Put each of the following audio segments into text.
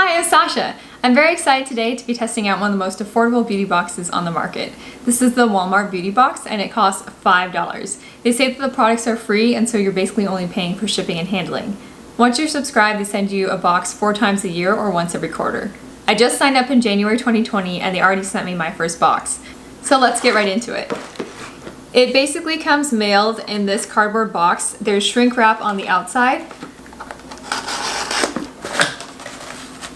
Hi, I'm Sasha. I'm very excited today to be testing out one of the most affordable beauty boxes on the market. This is the Wamart Beauty Box and it costs $5. They say that the products are free and so you're basically only paying for shipping and handling. Once you're subscribed, they send you a box 4 times a year or once every quarter. I just signed up in January 2020 and they already sent me my first box. So let's get right into it. It basically comes mailed in this cardboard box. There's shrink wrap on the outside.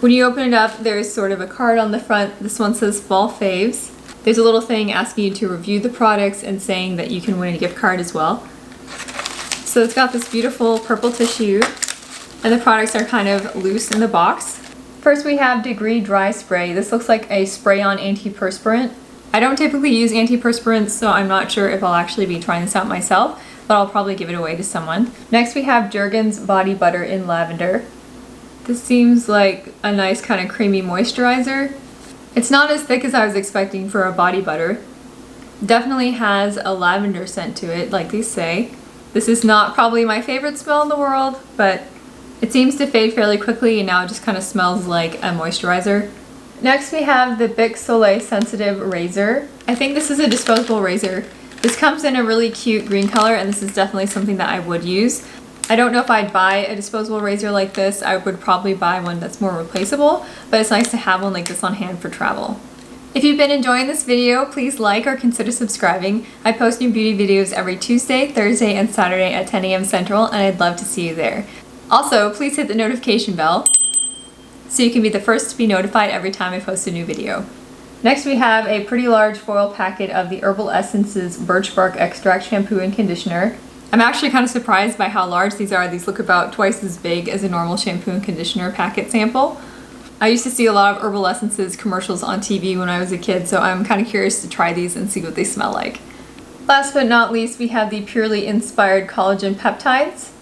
When you open it up, there's sort of a card on the front. This one says Fall Faves. There's a little thing asking you to review the products and saying that you can win a gift card as well. So it's got this beautiful purple tissue and the products are kind of loose in the box. First we have Degree Dry Spray. This looks like a spray-on antiperspirant. I don't typically use antiperspirants, so I'm not sure if I'll actually be trying this out myself, but I'll probably give it away to someone. Next we have Jergens Body Butter in Lavender. This seems like a nice kind of creamy moisturizer. It's not as thick as I was expecting for a body butter. Definitely has a lavender scent to it, like they say. This is not probably my favorite smell in the world, but it seems to fade fairly quickly and now it just kind of smells like a moisturizer. Next we have the Bic Soleil Sensitive Razor. I think this is a disposable razor. This comes in a really cute green color and this is definitely something that I would use. I don't know if I'd buy a disposable razor like this. I would probably buy one that's more replaceable, but it's nice to have one like this on hand for travel. If you've been enjoying this video, please like or consider subscribing. I post new beauty videos every Tuesday, Thursday, and Saturday at 10 a.m. Central, and I'd love to see you there. Also, please hit the notification bell so you can be the first to be notified every time I post a new video. Next we have a pretty large foil packet of the Herbal Essences Birch Bark Extract Shampoo and Conditioner. I'm actually kind of surprised by how large these are. These look about twice as big as a normal shampoo and conditioner packet sample. I used to see a lot of Herbal Essences commercials on TV when I was a kid, so I'm kind of curious to try these and see what they smell like. Last but not least, we have the Purely Inspired Collagen Peptides.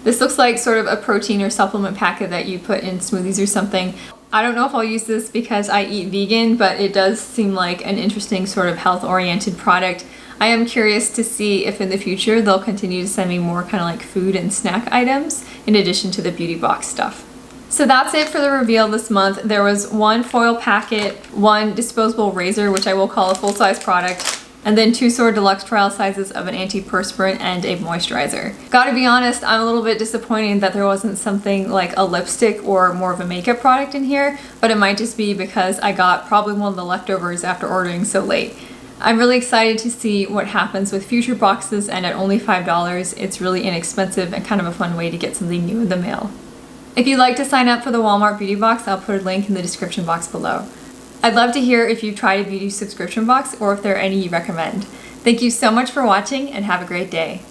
This looks like sort of a protein or supplement packet that you put in smoothies or something. I don't know if I'll use this because I eat vegan, but it does seem like an interesting sort of health-oriented product. I am curious to see if in the future they'll continue to send me more kind of like food and snack items in addition to the beauty box stuff. So that's it for the reveal this month. There was one foil packet, one disposable razor, which I will call a full-size product, and then 2 Sword Deluxe trial sizes of an antiperspirant and a moisturizer. Gotta be honest, I'm a little bit disappointed that there wasn't something like a lipstick or more of a makeup product in here, but it might just be because I got probably one of the leftovers after ordering so late. I'm really excited to see what happens with future boxes, and at only $5, it's really inexpensive and kind of a fun way to get something new in the mail. If you'd like to sign up for the Wamart Beauty Box, I'll put a link in the description box below. I'd love to hear if you've tried a beauty subscription box or if there are any you recommend. Thank you so much for watching and have a great day.